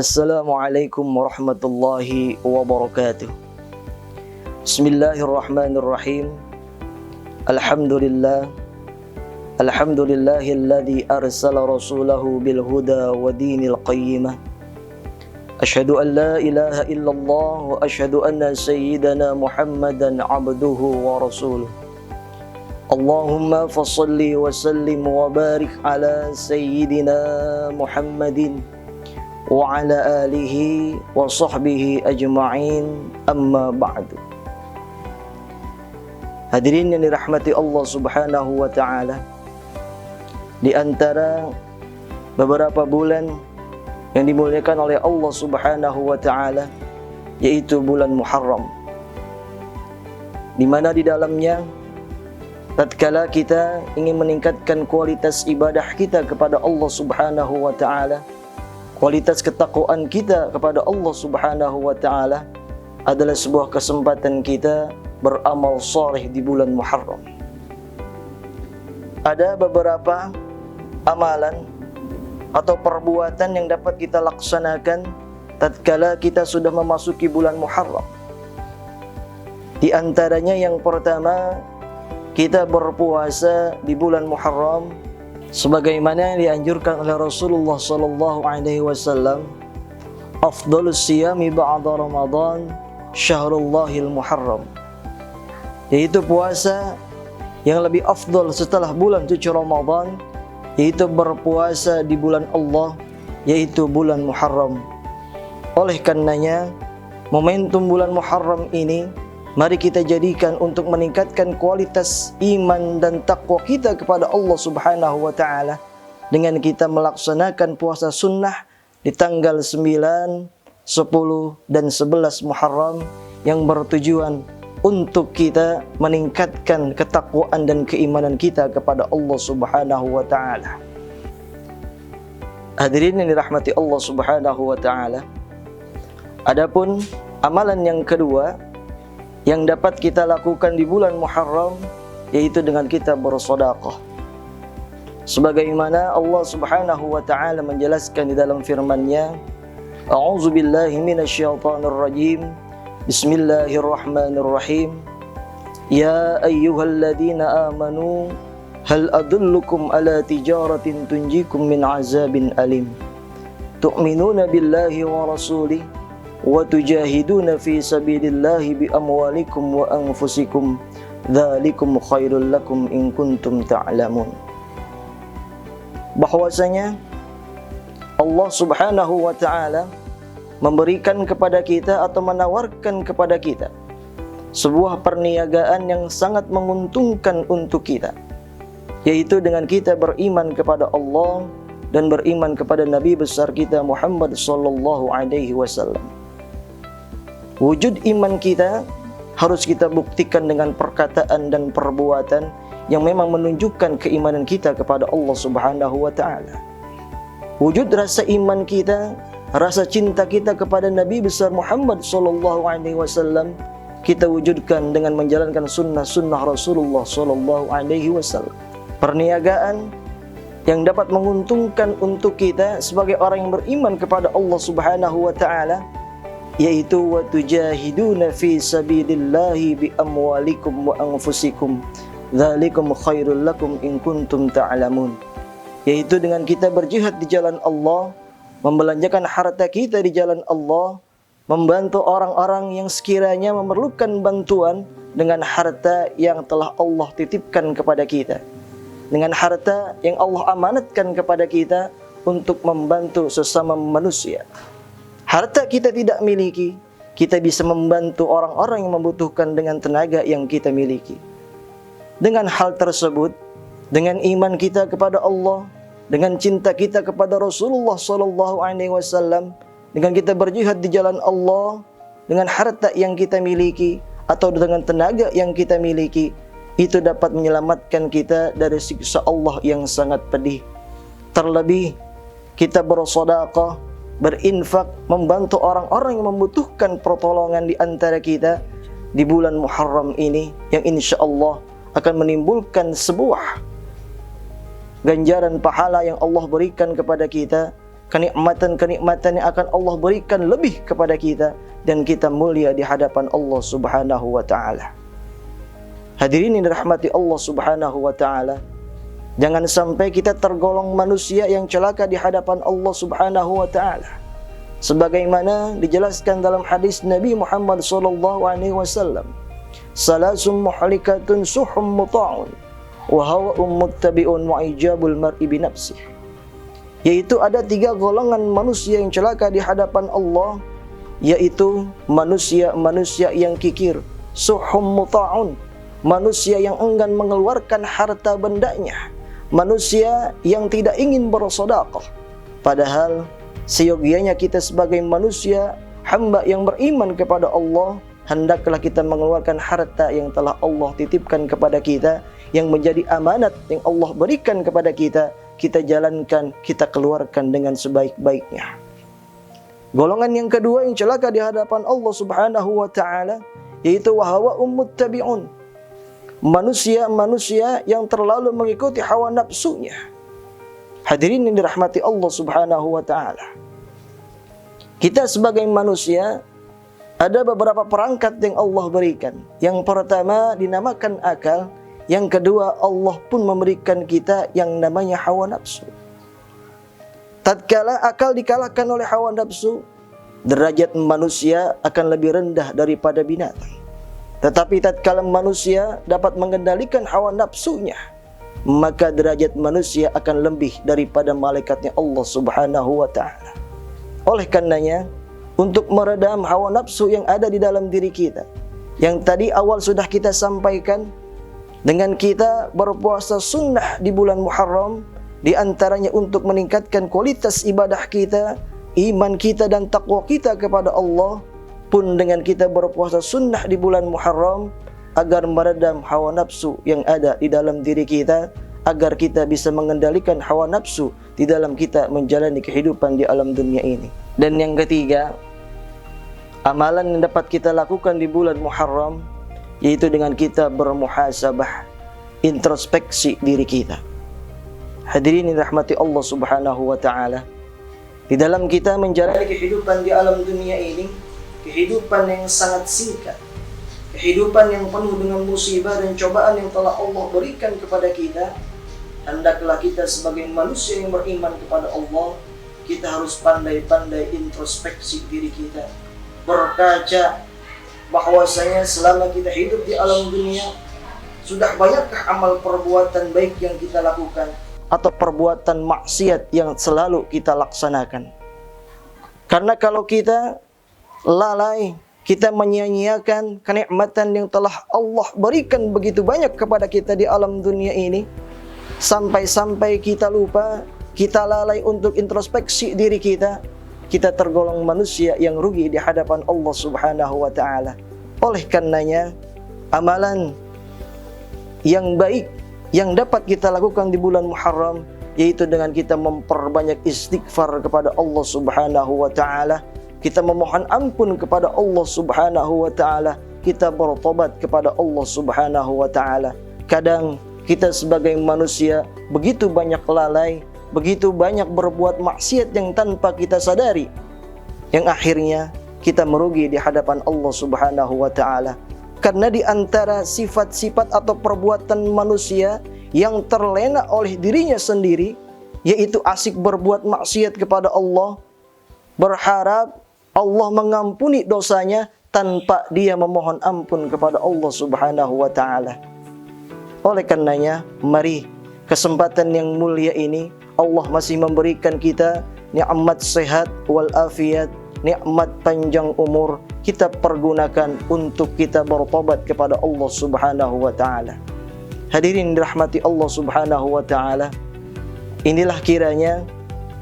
Assalamualaikum warahmatullahi wabarakatuh. Bismillahirrahmanirrahim. Alhamdulillahilladzi arsala rasulahu bil huda wa dinil qayyimah. Asyhadu an la ilaha illallah wa asyhadu anna sayyidana Muhammadan abduhu wa rasuluh. Allahumma fassalli wa sallim wa barik ala sayyidina Muhammadin wa ala alihi wa sahbihi ajma'in, amma ba'du. Hadirin yang dirahmati Allah subhanahu wa ta'ala, di antara beberapa bulan yang dimuliakan oleh Allah subhanahu wa ta'ala, yaitu bulan Muharram, di mana di dalamnya tatkala kita ingin meningkatkan kualitas ibadah kita kepada Allah subhanahu wa ta'ala, kualitas ketakwaan kita kepada Allah subhanahu wa ta'ala, adalah sebuah kesempatan kita beramal saleh di bulan Muharram. Ada beberapa amalan atau perbuatan yang dapat kita laksanakan tatkala kita sudah memasuki bulan Muharram. Di antaranya yang pertama, kita berpuasa di bulan Muharram sebagaimana yang dianjurkan oleh Rasulullah sallallahu alaihi wasallam. Afdhalus siyami ba'da Ramadan syahrullahil Muharram, yaitu puasa yang lebih afdal setelah bulan suci Ramadan, yaitu berpuasa di bulan Allah, yaitu bulan Muharram. Oleh karenanya, momentum bulan Muharram ini mari kita jadikan untuk meningkatkan kualitas iman dan takwa kita kepada Allah subhanahu wa ta'ala dengan kita melaksanakan puasa sunnah di tanggal 9, 10, dan 11 Muharram yang bertujuan untuk kita meningkatkan ketakwaan dan keimanan kita kepada Allah subhanahu wa ta'ala. Hadirin yang dirahmati Allah subhanahu wa ta'ala, adapun amalan yang kedua yang dapat kita lakukan di bulan Muharram, yaitu dengan kita bersedekah. Sebagaimana Allah subhanahu wa ta'ala menjelaskan di dalam firman-Nya, A'udzu billahi minasyaitonir rajim. Bismillahirrahmanirrahim. Ya ayyuhalladzina amanu hal adullukum ala tijaratin tunjikum min azabin alim. Tu'minuna billahi wa rasulih wa tujahiduna fi sabilillahi bi amwalikum wa anfusikum dzalikum khairul lakum in kuntum ta'lamun. Bahwasanya Allah subhanahu wa ta'ala memberikan kepada kita atau menawarkan kepada kita sebuah perniagaan yang sangat menguntungkan untuk kita, yaitu dengan kita beriman kepada Allah dan beriman kepada Nabi besar kita Muhammad sallallahu alaihi wasallam. Wujud iman kita harus kita buktikan dengan perkataan dan perbuatan yang memang menunjukkan keimanan kita kepada Allah subhanahu wa ta'ala. Wujud rasa iman kita, rasa cinta kita kepada Nabi besar Muhammad sallallahu alaihi wasallam, kita wujudkan dengan menjalankan sunnah-sunnah Rasulullah sallallahu alaihi wasallam. Perniagaan yang dapat menguntungkan untuk kita sebagai orang yang beriman kepada Allah subhanahu wa ta'ala, yaitu wa tujahiduna fi sabilillahi bi amwalikum wa anfusikum dzalikum khairul lakum in kuntum ta'lamun, yaitu dengan kita berjihad di jalan Allah, membelanjakan harta kita di jalan Allah, membantu orang-orang yang sekiranya memerlukan bantuan dengan harta yang telah Allah titipkan kepada kita, dengan harta yang Allah amanatkan kepada kita untuk membantu sesama manusia. Harta kita tidak miliki, kita bisa membantu orang-orang yang membutuhkan dengan tenaga yang kita miliki. Dengan hal tersebut, dengan iman kita kepada Allah, dengan cinta kita kepada Rasulullah sallallahu alaihi wasallam, dengan kita berjihad di jalan Allah, dengan harta yang kita miliki atau dengan tenaga yang kita miliki, itu dapat menyelamatkan kita dari siksa Allah yang sangat pedih. Terlebih kita bersedekah, berinfak, membantu orang-orang yang membutuhkan pertolongan di antara kita di bulan Muharram ini, yang insya Allah akan menimbulkan sebuah ganjaran pahala yang Allah berikan kepada kita kenikmatan-kenikmatan yang akan Allah berikan lebih kepada kita, dan kita mulia di hadapan Allah Subhanahu wa ta'ala. Hadirin yang dirahmati Allah Subhanahu wa ta'ala, jangan sampai kita tergolong manusia yang celaka di hadapan Allah Subhanahu wa ta'ala. Sebagaimana dijelaskan dalam hadis Nabi Muhammad SAW, "Salasum muhlikatun suhum muta'un wa hawa'um muttabi'un wa ijabul mar'i binafsih." Yaitu ada 3 golongan manusia yang celaka di hadapan Allah, yaitu manusia-manusia yang kikir, suhum muta'un, manusia yang enggan mengeluarkan harta bendanya, manusia yang tidak ingin bersedekah. Padahal seyogianya kita sebagai manusia, hamba yang beriman kepada Allah, hendaklah kita mengeluarkan harta yang telah Allah titipkan kepada kita, yang menjadi amanat yang Allah berikan kepada kita. Kita jalankan, kita keluarkan dengan sebaik-baiknya. Golongan yang kedua yang celaka di hadapan Allah Subhanahu wa ta'ala, yaitu wahawa muttabi'un, manusia-manusia yang terlalu mengikuti hawa nafsunya. Hadirin yang dirahmati Allah Subhanahu wa ta'ala, kita sebagai manusia ada beberapa perangkat yang Allah berikan. Yang pertama dinamakan akal. Yang kedua, Allah pun memberikan kita yang namanya hawa nafsu. Tatkala akal dikalahkan oleh hawa nafsu, derajat manusia akan lebih rendah daripada binatang. Tetapi tatkala manusia dapat mengendalikan hawa nafsunya, maka derajat manusia akan lebih daripada malaikatnya Allah Subhanahu wa ta'ala. Oleh karenanya, untuk meredam hawa nafsu yang ada di dalam diri kita, yang tadi awal sudah kita sampaikan, dengan kita berpuasa sunnah di bulan Muharram, di antaranya untuk meningkatkan kualitas ibadah kita, iman kita dan takwa kita kepada Allah. Pun dengan kita berpuasa sunnah di bulan Muharram, agar meredam hawa nafsu yang ada di dalam diri kita, agar kita bisa mengendalikan hawa nafsu di dalam kita menjalani kehidupan di alam dunia ini. Dan yang ketiga, amalan yang dapat kita lakukan di bulan Muharram, yaitu dengan kita bermuhasabah, introspeksi diri kita. Hadirin yang dirahmati Allah Subhanahu wa ta'ala, di dalam kita menjalani kehidupan di alam dunia ini, kehidupan yang sangat singkat, kehidupan yang penuh dengan musibah dan cobaan yang telah Allah berikan kepada kita, hendaklah kita sebagai manusia yang beriman kepada Allah, kita harus pandai-pandai introspeksi diri kita, berkaca bahwasanya selama kita hidup di alam dunia, sudah banyakkah amal perbuatan baik yang kita lakukan, atau perbuatan maksiat yang selalu kita laksanakan. Karena kalau kita lalai, kita menyia-nyiakan kenikmatan yang telah Allah berikan begitu banyak kepada kita di alam dunia ini, sampai-sampai kita lupa, kita lalai untuk introspeksi diri kita, kita tergolong manusia yang rugi di hadapan Allah Subhanahu wa ta'ala. Oleh karenanya, amalan yang baik yang dapat kita lakukan di bulan Muharram, yaitu dengan kita memperbanyak istighfar kepada Allah Subhanahu wa ta'ala, kita memohon ampun kepada Allah Subhanahu wa ta'ala, kita bertobat kepada Allah Subhanahu wa ta'ala. Kadang kita sebagai manusia begitu banyak lalai, begitu banyak berbuat maksiat yang tanpa kita sadari, yang akhirnya kita merugi di hadapan Allah Subhanahu wa ta'ala. Karena di antara sifat-sifat atau perbuatan manusia yang terlena oleh dirinya sendiri, yaitu asik berbuat maksiat kepada Allah, berharap Allah mengampuni dosanya tanpa dia memohon ampun kepada Allah Subhanahu wa ta'ala. Oleh karenanya, mari kesempatan yang mulia ini Allah masih memberikan kita nikmat sehat wal afiat, nikmat panjang umur, kita pergunakan untuk kita bertobat kepada Allah Subhanahu wa ta'ala. Hadirin dirahmati Allah Subhanahu wa ta'ala, inilah kiranya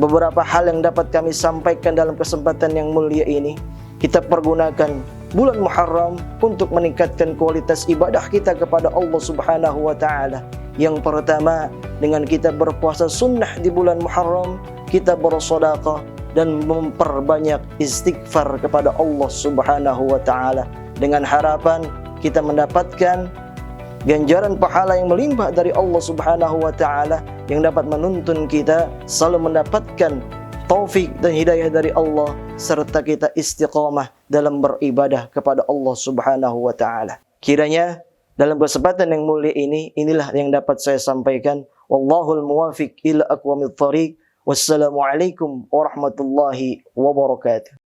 beberapa hal yang dapat kami sampaikan dalam kesempatan yang mulia ini. Kita pergunakan bulan Muharram untuk meningkatkan kualitas ibadah kita kepada Allah Subhanahu wa ta'ala. Yang pertama, dengan kita berpuasa sunnah di bulan Muharram, kita bersedekah dan memperbanyak istighfar kepada Allah Subhanahu wa ta'ala, dengan harapan kita mendapatkan ganjaran pahala yang melimpah dari Allah Subhanahu wa ta'ala, yang dapat menuntun kita selalu mendapatkan taufik dan hidayah dari Allah, serta kita istiqamah dalam beribadah kepada Allah Subhanahu wa Ta'ala. Kiranya dalam kesempatan yang mulia ini, inilah yang dapat saya sampaikan. Wallahul muwafiq ila aqwamit thariq. Wassalamualaikum warahmatullahi wabarakatuh.